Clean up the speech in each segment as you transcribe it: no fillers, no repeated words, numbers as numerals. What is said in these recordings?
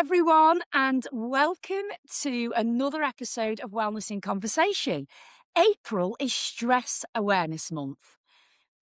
everyone, and welcome to another episode of Wellness in Conversation. April is Stress Awareness Month,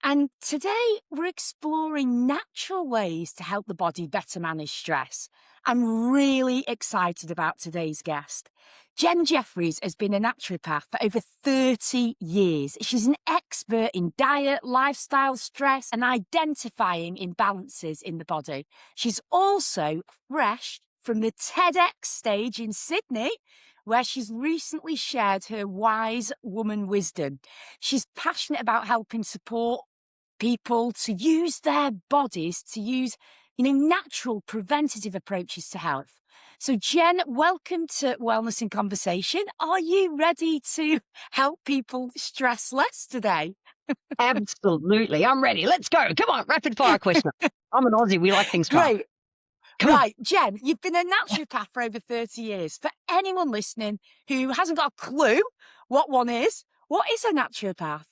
and today we're exploring natural ways to help the body better manage stress. I'm really excited about today's guest. Jen Jefferies has been a naturopath for over 30 years. She's an expert in diet, lifestyle, stress, and identifying imbalances in the body. She's also fresh from the TEDx stage in Sydney, where she's recently shared her wise woman wisdom. She's passionate about helping support people to use their bodies to use, natural preventative approaches to health. So Jen, welcome to Wellness in Conversation. Are you ready to help people stress less today? Absolutely. I'm ready. Let's go. Come on, rapid fire question. I'm an Aussie. We like things fast. Great. Come on. Right, Jen, you've been a naturopath for over 30 years. For anyone listening who hasn't got a clue what one is, what is a naturopath?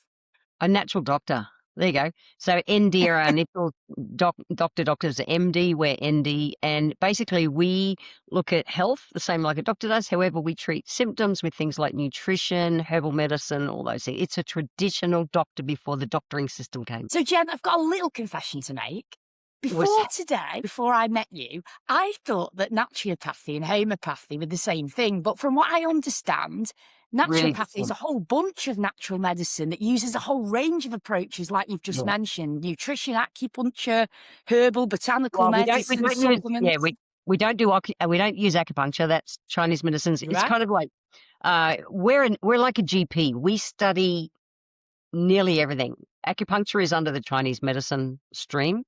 A natural doctor. There you go. So ND are our initial doctors, MD, we're ND. And basically we look at health the same like a doctor does. However, we treat symptoms with things like nutrition, herbal medicine, all those things. It's a traditional doctor before the doctoring system came. So Jen, I've got a little confession to make. Before I met you, I thought that naturopathy and homeopathy were the same thing. But from what I understand, Really naturopathy is a whole bunch of natural medicine that uses a whole range of approaches, like you've just mentioned: nutrition, acupuncture, herbal, botanical medicine, supplements. We don't use acupuncture. That's Chinese medicines. It's Right. kind of like we're like a GP. We study nearly everything. Acupuncture is under the Chinese medicine stream,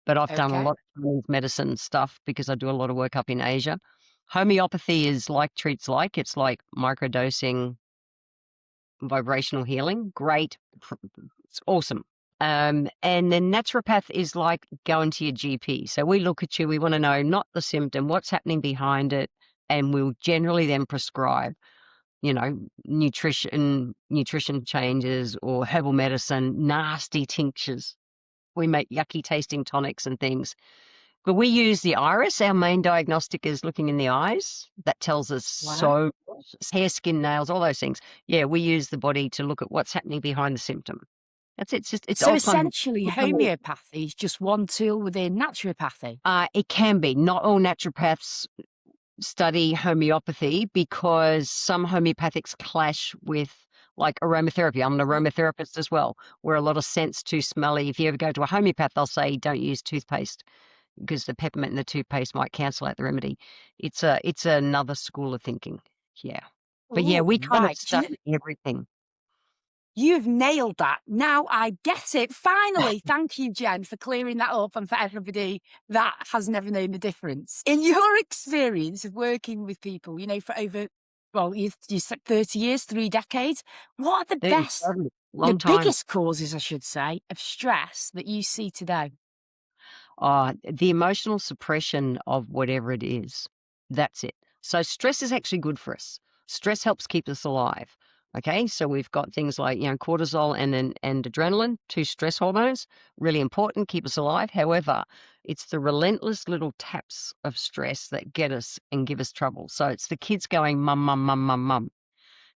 but I've done a lot of Chinese medicine stuff because I do a lot of work up in Asia. Homeopathy is like treats like. It's like microdosing, vibrational healing. Great. It's awesome. And then naturopath is like going to your GP. So we look at you, we want to know not the symptom, what's happening behind it, and we'll generally then prescribe, nutrition changes or herbal medicine, nasty tinctures. We make yucky tasting tonics and things. But we use the iris. Our main diagnostic is looking in the eyes. That tells us so hair, skin, nails, all those things. Yeah, we use the body to look at what's happening behind the symptom. That's it. It's So essentially, homeopathy is just one tool within naturopathy. It can be. Not all naturopaths study homeopathy because some homeopathics clash with like aromatherapy. I'm an aromatherapist as well. We're a lot of scents too smelly. If you ever go to a homeopath, they'll say don't use toothpaste because the peppermint in the toothpaste might cancel out the remedy. It's another school of thinking. Yeah. But yeah, we kind of study everything. You've nailed that. Now I get it. Finally, thank you, Jen, for clearing that up and for everybody that has never known the difference. In your experience of working with people, for over, you said 30 years, 3 decades, what are the biggest causes, I should say, of stress that you see today? The emotional suppression of whatever it is. That's it. So stress is actually good for us. Stress helps keep us alive. Okay, so we've got things like, cortisol and adrenaline, 2 stress hormones, really important, keep us alive. However, it's the relentless little taps of stress that get us and give us trouble. So it's the kids going, mum, mum, mum, mum, mum.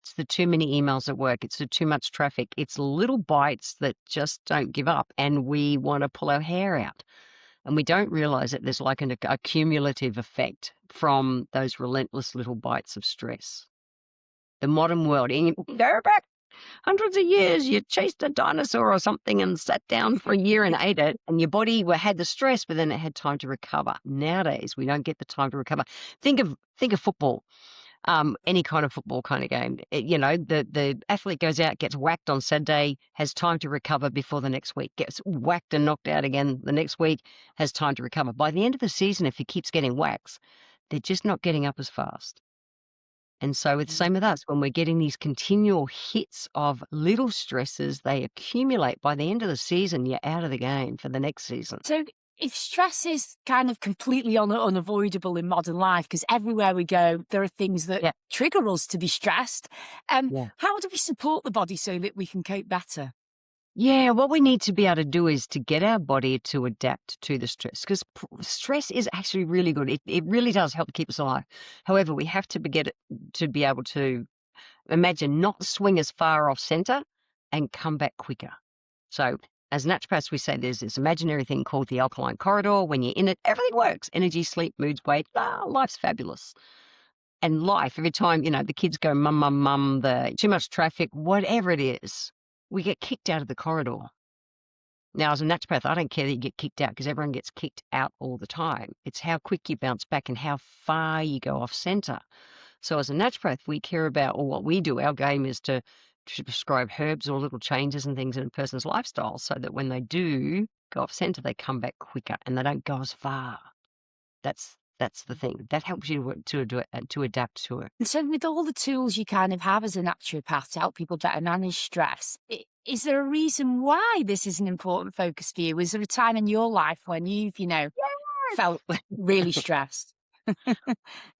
It's the too many emails at work. It's the too much traffic. It's little bites that just don't give up, and we want to pull our hair out. And we don't realize that there's like a cumulative effect from those relentless little bites of stress. The modern world, and you go back hundreds of years, you chased a dinosaur or something and sat down for a year and ate it, and your body had the stress, but then it had time to recover. Nowadays, we don't get the time to recover. Think of football, any kind of football kind of game. The athlete goes out, gets whacked on Saturday, has time to recover before the next week, gets whacked and knocked out again the next week, has time to recover. By the end of the season, if he keeps getting whacks, they're just not getting up as fast. And so it's the same with us. When we're getting these continual hits of little stresses, they accumulate. By the end of the season, you're out of the game for the next season. So if stress is kind of completely unavoidable in modern life, because everywhere we go, there are things that trigger us to be stressed, how do we support the body so that we can cope better? Yeah, what we need to be able to do is to get our body to adapt to the stress, because stress is actually really good. It really does help keep us alive. However, we have to get it to be able to imagine not swing as far off center and come back quicker. So as naturopaths, we say there's this imaginary thing called the alkaline corridor. When you're in it, everything works. Energy, sleep, moods, weight. Life's fabulous. And life, every time, the kids go, mum, mum, mum, the too much traffic, whatever it is, we get kicked out of the corridor. Now, as a naturopath, I don't care that you get kicked out because everyone gets kicked out all the time. It's how quick you bounce back and how far you go off center. So as a naturopath, we care about, or what we do, our game is to prescribe herbs or little changes and things in a person's lifestyle so that when they do go off center, they come back quicker and they don't go as far. That's the thing. That helps you to adapt to it. And so, with all the tools you kind of have as a naturopath to help people better manage stress, is there a reason why this is an important focus for you? Was there a time in your life when you've, felt really stressed?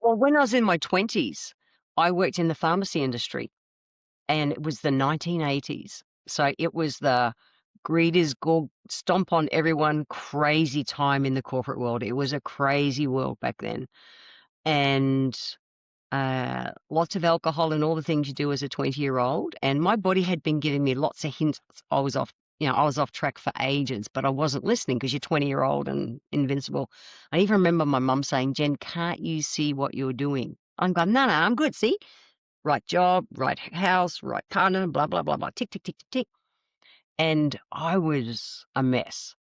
Well, when I was in my 20s, I worked in the pharmacy industry and it was the 1980s. So it was the greeters go stomp on everyone crazy time in the corporate world. It was a crazy world back then. And lots of alcohol and all the things you do as a 20-year-old. And my body had been giving me lots of hints. I was off track for ages, but I wasn't listening because you're 20-year-old and invincible. I even remember my mum saying, Jen, can't you see what you're doing? I'm going, no, I'm good. See, right job, right house, right partner, blah, blah, blah, blah, tick, tick, tick, tick, tick. And I was a mess.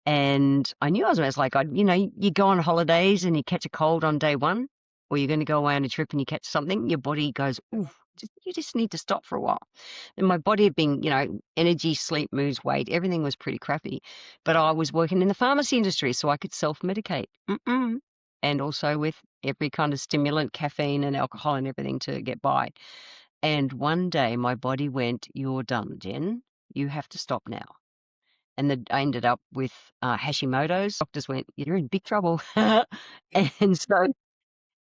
And I knew I was a mess. Like, you go on holidays and you catch a cold on day one, or you're going to go away on a trip and you catch something, your body goes, ooh, you just need to stop for a while. And my body had been, energy, sleep, moods, weight, everything was pretty crappy. But I was working in the pharmacy industry, so I could self-medicate. And also with every kind of stimulant, caffeine and alcohol and everything to get by. And one day my body went, you're done, Jen. You have to stop now. And then I ended up with Hashimoto's. Doctors went, you're in big trouble. And so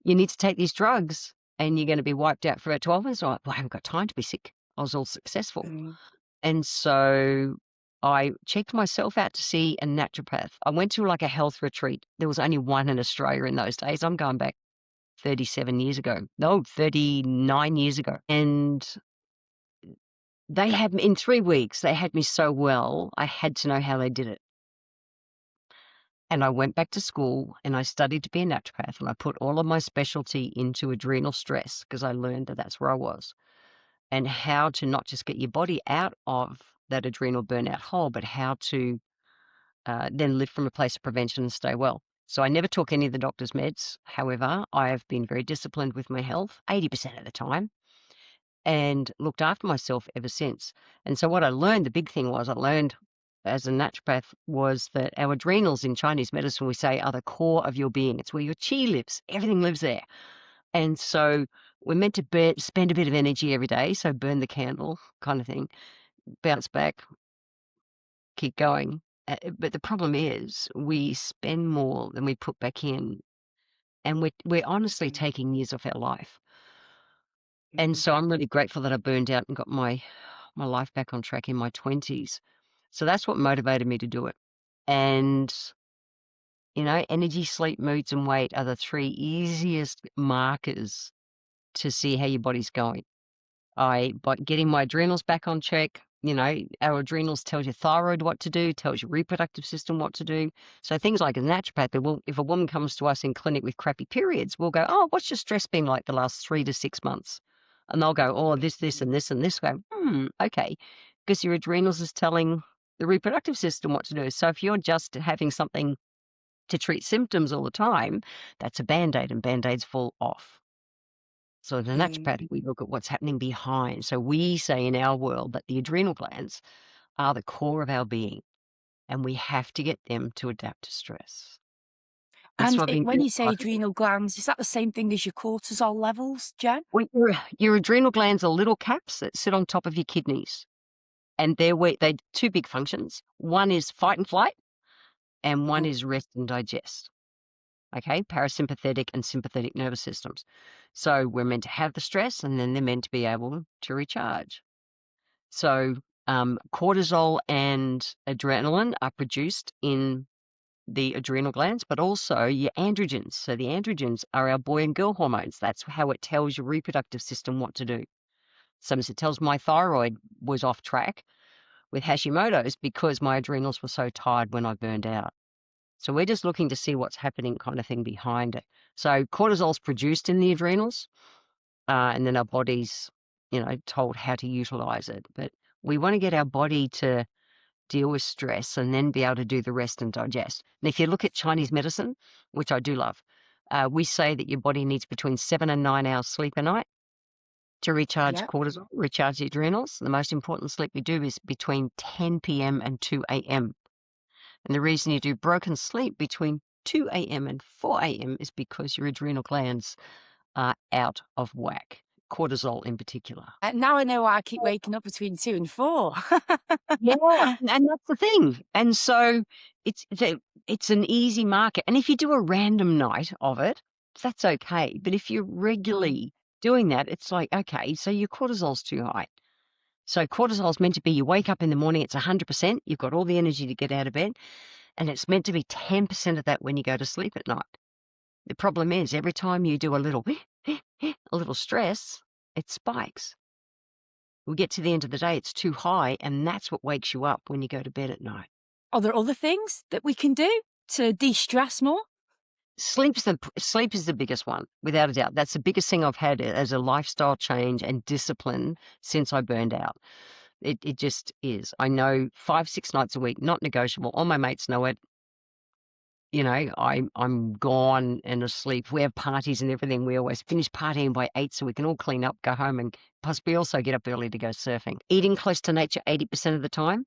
you need to take these drugs and you're going to be wiped out for about 12 months. I'm like, well, I haven't got time to be sick. I was all successful. Mm. And so I checked myself out to see a naturopath. I went to like a health retreat. There was only one in Australia in those days. I'm going back 37 years ago. No, 39 years ago. And they had me in 3 weeks. They had me so well, I had to know how they did it. And I went back to school and I studied to be a naturopath and I put all of my specialty into adrenal stress because I learned that that's where I was and how to not just get your body out of that adrenal burnout hole, but how to then live from a place of prevention and stay well. So I never took any of the doctor's meds. However, I have been very disciplined with my health 80% of the time and looked after myself ever since. And so what I learned, the big thing was I learned as a naturopath was that our adrenals in Chinese medicine, we say, are the core of your being. It's where your chi lives. Everything lives there. And so we're meant to spend a bit of energy every day. So burn the candle kind of thing, bounce back, keep going. But the problem is we spend more than we put back in. And we're honestly Mm. taking years off our life. And Mm. so I'm really grateful that I burned out and got my life back on track in my 20s. So that's what motivated me to do it. And, energy, sleep, moods, and weight are the 3 easiest markers to see how your body's going. By getting my adrenals back on check, our adrenals tells your thyroid what to do, tells your reproductive system what to do. So things like a naturopath, well, if a woman comes to us in clinic with crappy periods, we'll go, oh, what's your stress been like the last 3 to 6 months? And they'll go, oh, this, and this, and this. Go, okay. Because your adrenals is telling the reproductive system what to do. So if you're just having something to treat symptoms all the time, that's a Band-Aid and Band-Aids fall off. So the Mm. naturopath, we look at what's happening behind. So we say in our world that the adrenal glands are the core of our being and we have to get them to adapt to stress. That's And what I've been when doing. you say adrenal glands, is that the same thing as your cortisol levels, Jen? Well, your adrenal glands are little caps that sit on top of your kidneys. And they two big functions. One is fight and flight and one Mm. is rest and digest. Okay, parasympathetic and sympathetic nervous systems. So we're meant to have the stress and then they're meant to be able to recharge. So Cortisol and adrenaline are produced in the adrenal glands, but also your androgens. So the androgens are our boy and girl hormones. That's how it tells your reproductive system what to do. Sometimes it tells my thyroid was off track with Hashimoto's because my adrenals were so tired when I burned out. So we're just looking to see what's happening kind of thing behind it. So cortisol's produced in the adrenals, and then our body's, told how to utilize it. But we want to get our body to deal with stress and then be able to do the rest and digest. And if you look at Chinese medicine, which I do love, we say that your body needs between 7 and 9 hours sleep a night to recharge Yeah. cortisol, recharge the adrenals. The most important sleep we do is between 10 p.m. and 2 a.m. And the reason you do broken sleep between 2 a.m. and 4 a.m. is because your adrenal glands are out of whack, cortisol in particular. Now I know why I keep waking up between 2 and 4. Yeah, and that's the thing. And so it's an easy market. And if you do a random night of it, that's okay. But if you're Mm. regularly doing that, it's like, okay, so your cortisol's too high. So cortisol's meant to be you wake up in the morning, it's 100%, you've got all the energy to get out of bed, and it's meant to be 10% of that when you go to sleep at night. The problem is every time you do a little a little stress, it spikes. We get to the end of the day, it's too high, and that's what wakes you up when you go to bed at night. Are there other things that we can do to de-stress more? Sleep is the biggest one, without a doubt. That's the biggest thing I've had as a lifestyle change and discipline since I burned out. It just is. I know 5, 6 nights a week, not negotiable. All my mates know it. I'm gone and asleep. We have parties and everything. We always finish partying by 8 so we can all clean up, go home, and plus we also get up early to go surfing. Eating close to nature 80% of the time.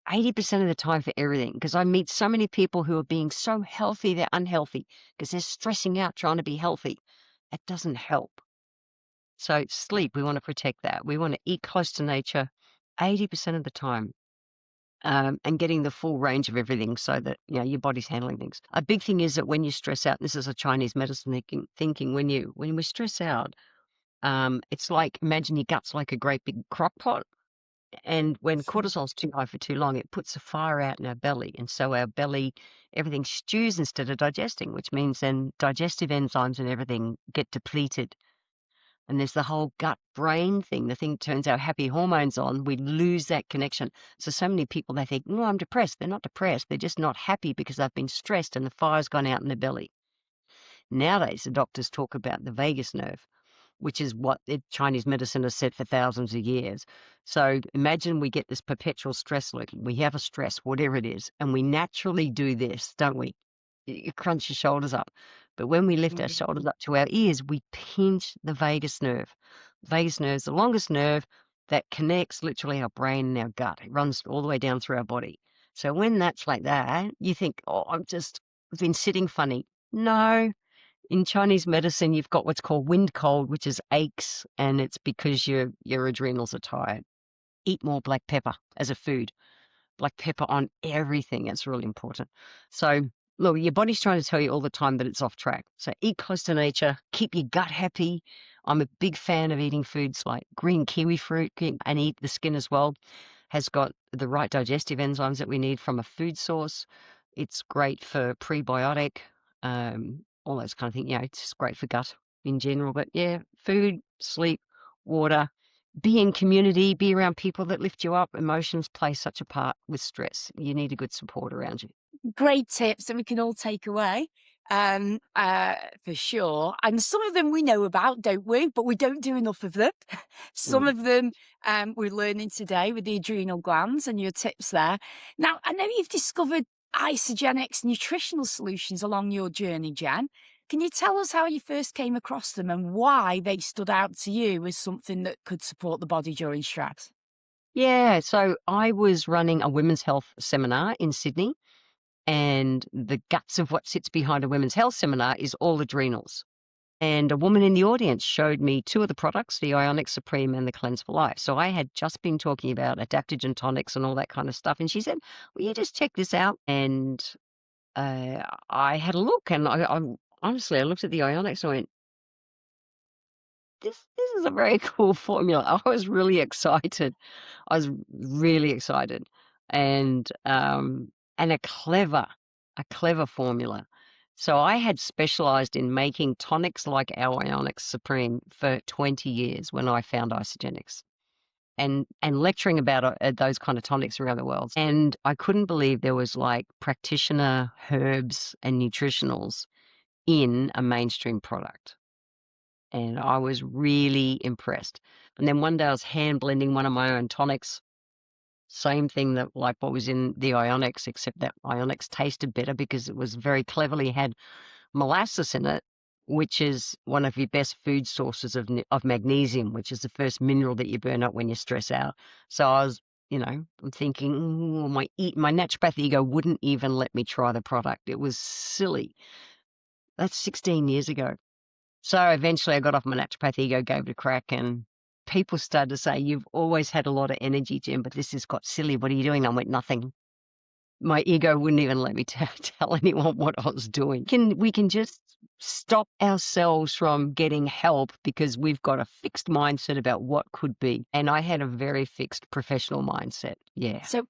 80% of the time for everything, because I meet so many people who are being so healthy, they're unhealthy because they're stressing out trying to be healthy. That doesn't help. So sleep, we want to protect that. We want to eat close to nature 80% of the time. And getting the full range of everything so that your body's handling things. A big thing is that when you stress out, this is a Chinese medicine thinking when we stress out, it's like imagine your gut's like a great big crock pot, and when cortisol's too high for too long, it puts a fire out in our belly, and so our belly everything stews instead of digesting, which means then digestive enzymes and everything get depleted. And there's the whole gut brain thing. The thing turns our happy hormones on. We lose that connection. So many people, they think, no, I'm depressed. They're not depressed. They're just not happy because they've been stressed and the fire's gone out in their belly. Nowadays, the doctors talk about the vagus nerve, which is what Chinese medicine has said for thousands of years. So imagine we get this perpetual stress loop. We have a stress, whatever it is, and we naturally do this, don't we? You crunch your shoulders up. But when we lift our Mm. shoulders up to our ears, we pinch the vagus nerve. Vagus nerve is the longest nerve that connects literally our brain and our gut. It runs all the way down through our body. So when that's like that, you think, oh, I've been sitting funny. No, in Chinese medicine, you've got what's called wind cold, which is aches, and it's because your adrenals are tired. Eat more black pepper as a food. Black pepper on everything. It's really important. So look, your body's trying to tell you all the time that it's off track. So eat close to nature, keep your gut happy. I'm a big fan of eating foods like green kiwi fruit and eat the skin as well. Has got the right digestive enzymes that we need from a food source. It's great for prebiotic, all those kind of things. It's just great for gut in general. But yeah, food, sleep, water, be in community, be around people that lift you up. Emotions play such a part with stress. You need a good support around you. Great tips that we can all take away, for sure. And some of them we know about, don't we? But we don't do enough of them. Some Mm. of them we're learning today with the adrenal glands and your tips there. Now, I know you've discovered isogenics nutritional solutions along your journey, Jen. Can you tell us how you first came across them and why they stood out to you as something that could support the body during stress? Yeah, so I was running a women's health seminar in Sydney, and the guts of what sits behind a women's health seminar is all adrenals. And a woman in the audience showed me two of the products, the Ionic Supreme and the Cleanse for Life. So I had just been talking about adaptogen tonics and all that kind of stuff. And she said, "Will you just check this out?" And I had a look, and I honestly, I looked at the Ionics and I went, this is a very cool formula. I was really excited. I was really excited, and a clever formula. So I had specialized in making tonics like our Ionics Supreme for 20 years when I found Isogenics and lecturing about those kind of tonics around the world. And I couldn't believe there was like practitioner herbs and nutritionals in a mainstream product. And I was really impressed. And then one day I was hand blending one of my own tonics. Same thing that like what was in the Ionics, except that Ionics tasted better because it was very cleverly had molasses in it, which is one of your best food sources of magnesium, which is the first mineral that you burn up when you stress out. So I was, I'm thinking, "Ooh, my naturopath ego wouldn't even let me try the product. It was silly. That's 16 years ago. So eventually I got off my naturopath ego, gave it a crack, and people started to say, "You've always had a lot of energy, Jen, but this has got silly. What are you doing?" I went, "Nothing." My ego wouldn't even let me tell anyone what I was doing. We can just stop ourselves from getting help because we've got a fixed mindset about what could be. And I had a very fixed professional mindset. Yeah. So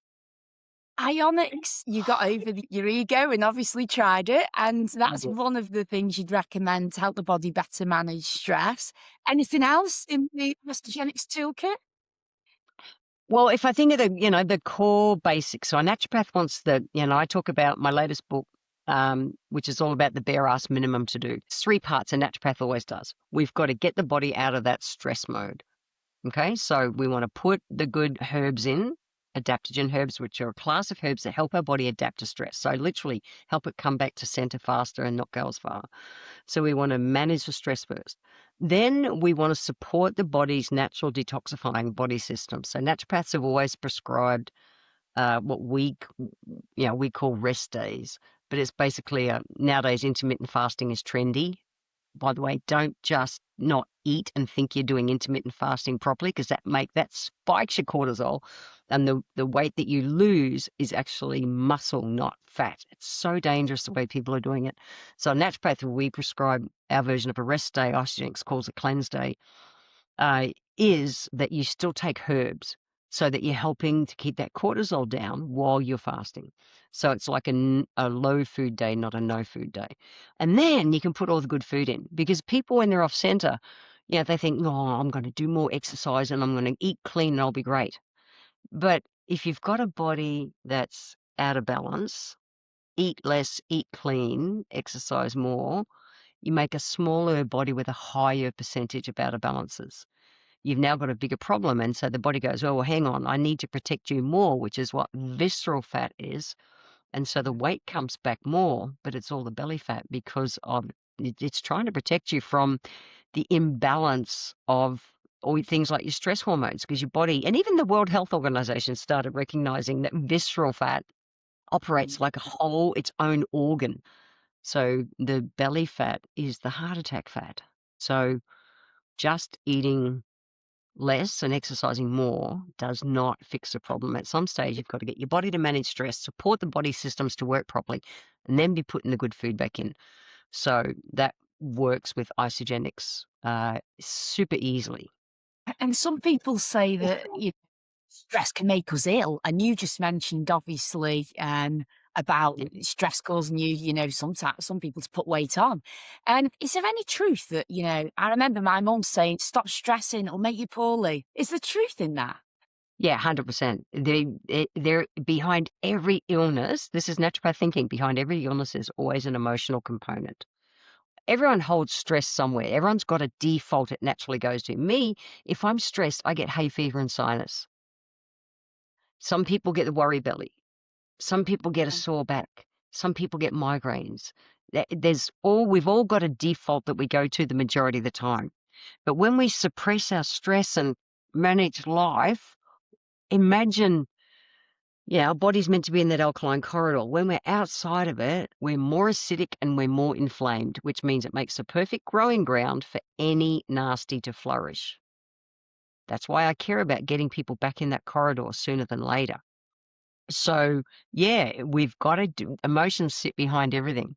Ionics, you got over your ego and obviously tried it, and I that's did. one of the things you'd recommend to help the body better manage stress. Anything else in the Osteogenics toolkit? Well, if I think of the core basics, so a naturopath wants I talk about my latest book, which is all about the bare ass minimum to do. It's three parts a naturopath always does. We've got to get the body out of that stress mode. Okay, so we want to put the good herbs in, adaptogen herbs, which are a class of herbs that help our body adapt to stress. So literally help it come back to center faster and not go as far. So we want to manage the stress first. Then we want to support the body's natural detoxifying body system. So naturopaths have always prescribed what we call rest days, but it's basically nowadays intermittent fasting is trendy. By the way, don't just not eat and think you're doing intermittent fasting properly because that spikes your cortisol, and the weight that you lose is actually muscle, not fat. It's so dangerous the way people are doing it. So, naturopath, we prescribe our version of a rest day. Osteogenics calls it cleanse day. Is that you still take herbs so that you're helping to keep that cortisol down while you're fasting. So it's like a low food day, not a no food day. And then you can put all the good food in because people, when they're off center, they think, oh, I'm going to do more exercise and I'm going to eat clean and I'll be great. But if you've got a body that's out of balance, eat less, eat clean, exercise more, you make a smaller body with a higher percentage of out of balances. You've now got a bigger problem. And so the body goes, oh, well, hang on, I need to protect you more, which is what visceral fat is. And so the weight comes back more, but it's all the belly fat because it's trying to protect you from the imbalance of all things like your stress hormones, because your body, and even the World Health Organization started recognizing that visceral fat operates like its own organ. So the belly fat is the heart attack fat. So just eating less and exercising more does not fix the problem. At some stage, you've got to get your body to manage stress, support the body systems to work properly, and then be putting the good food back in. So that works with isogenics super easily. And some people say that stress can make us ill, and you just mentioned obviously about Yeah. stress causing sometimes some people to put weight on. And is there any truth that I remember my mum saying, "Stop stressing; it'll make you poorly." Is there truth in that? Yeah, 100%. They're behind every illness. This is naturopath thinking. Behind every illness is always an emotional component. Everyone holds stress somewhere. Everyone's got a default it naturally goes to. Me, if I'm stressed, I get hay fever and sinus. Some people get the worry belly. Some people get a sore back. Some people get migraines. We've all got a default that we go to the majority of the time. But when we suppress our stress and manage life, imagine, our body's meant to be in that alkaline corridor. When we're outside of it, we're more acidic and we're more inflamed, which means it makes the perfect growing ground for any nasty to flourish. That's why I care about getting people back in that corridor sooner than later. So, yeah, we've got to do emotions sit behind everything.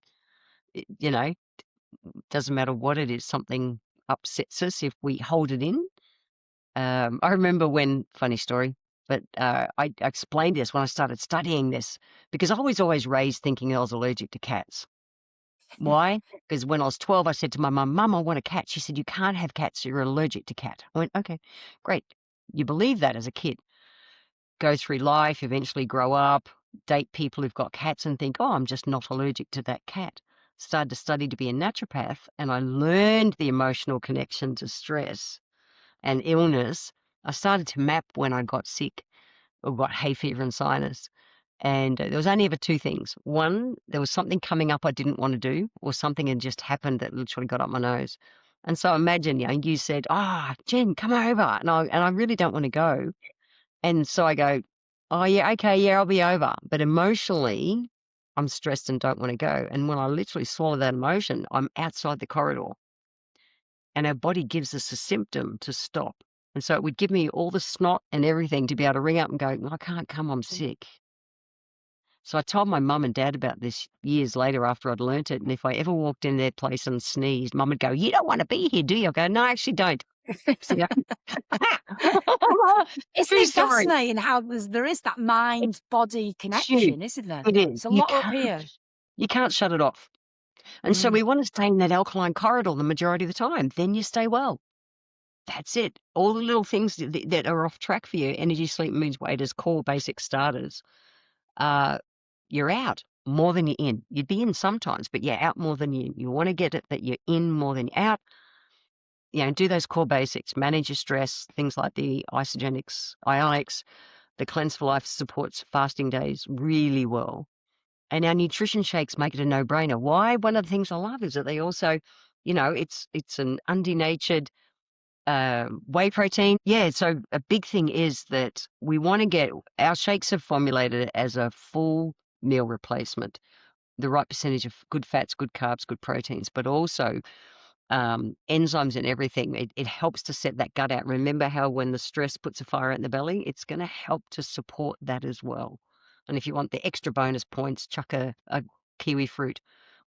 Doesn't matter what it is, something upsets us if we hold it in. I remember when, funny story, but I explained this when I started studying this because I was always raised thinking I was allergic to cats. Why? Because when I was 12, I said to my mum, Mum, I want a cat. She said, you can't have cats. You're allergic to cat. I went, okay, great. You believe that as a kid. Go through life, eventually grow up, date people who've got cats and think, oh, I'm just not allergic to that cat. Started to study to be a naturopath and I learned the emotional connection to stress and illness. I started to map when I got sick or got hay fever and sinus. And there was only ever two things. One, there was something coming up I didn't want to do, or something had just happened that literally got up my nose. And so imagine, you said, Jen, come over. And I really don't want to go. And so I go, oh, yeah, okay, yeah, I'll be over. But emotionally, I'm stressed and don't want to go. And when I literally swallow that emotion, I'm outside the corridor. And our body gives us a symptom to stop. And so it would give me all the snot and everything to be able to ring up and go, I can't come, I'm sick. So I told my mum and dad about this years later after I'd learnt it. And if I ever walked in their place and sneezed, mum would go, you don't want to be here, do you? I go, no, I actually don't. So, yeah. Isn't True it story. fascinating how there is that It's mind-body huge. connection, isn't there? It is. It's a lot up here. You can't shut it off. And so Mm. we want to stay in that alkaline corridor the majority of the time. Then you stay well. That's it. All the little things that are off track for you, energy, sleep, moods, weight as core basic starters, you're out more than you're in. You'd be in sometimes, but you're out more than you in. You want to get it that you're in more than you're out. Do those core basics. Manage your stress, things like the isogenics, ionics, the cleanse for life supports fasting days really well. And our nutrition shakes make it a no-brainer. Why? One of the things I love is that they also, it's an undenatured whey protein. Yeah, so a big thing is that we want to get our shakes are formulated as a full meal replacement, the right percentage of good fats, good carbs, good proteins, but also enzymes and everything. It helps to set that gut out. Remember how when the stress puts a fire out in the belly, it's going to help to support that as well. And if you want the extra bonus points, chuck a kiwi fruit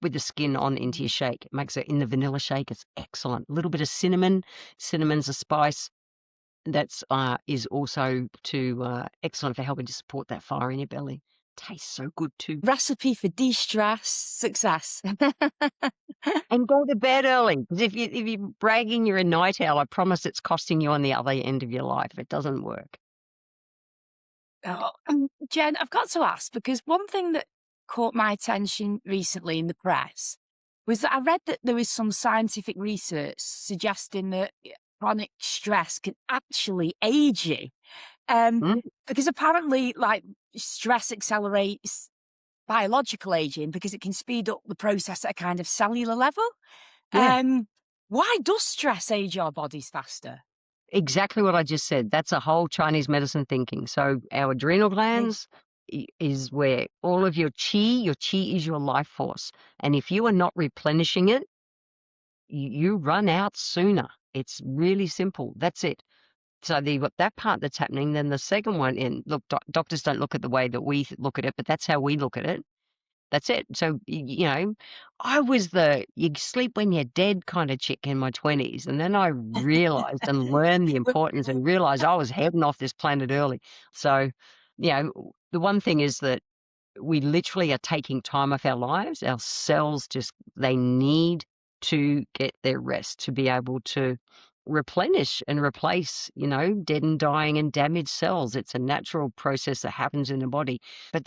with the skin on into your shake. It makes it in the vanilla shake. It's excellent. A little bit of cinnamon. Cinnamon's a spice that's is also excellent for helping to support that fire in your belly. Tastes so good too. Recipe for de-stress success. And go to bed early. 'Cause if you're bragging you're a night owl, I promise it's costing you on the other end of your life. It doesn't work. Oh, Jen, I've got to ask, because one thing that caught my attention recently in the press was that I read that there was some scientific research suggesting that chronic stress can actually age you. Um, Mm, because apparently, like, stress accelerates biological aging because it can speed up the process at a kind of cellular level. yeah, Um, why does stress age our bodies faster? exactly what I just said. That's a whole Chinese medicine thinking. So our adrenal Hey, glands is where all of your chi is your life force. And if you are not replenishing it, you run out sooner. It's really simple. That's it. So you've got that part that's happening. Then the second one, and look, doctors don't look at the way that we look at it, but that's how we look at it. That's it. So, I was the you sleep when you're dead kind of chick in my 20s. And then I realized and learned the well, importance and realized I was heading off this planet early. So, the one thing is that we literally are taking time off our lives. Our cells they need to get their rest to be able to replenish and replace, dead and dying and damaged cells. It's a natural process that happens in the body. But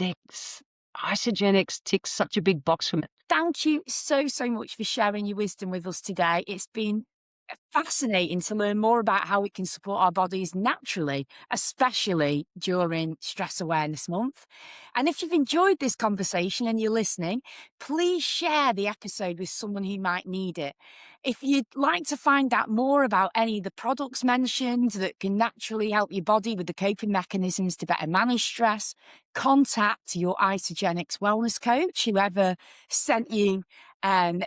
isogenics ticks such a big box for me. thank you so, so much for sharing your wisdom with us today. It's been fascinating to learn more about how we can support our bodies naturally, especially during Stress Awareness Month. And if you've enjoyed this conversation and you're listening, please share the episode with someone who might need it. If you'd like to find out more about any of the products mentioned that can naturally help your body with the coping mechanisms to better manage stress, contact your Isogenics wellness coach, whoever sent you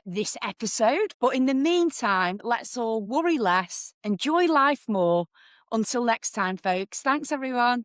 this episode. But in the meantime, let's all worry less, enjoy life more. Until next time, folks. Thanks, everyone.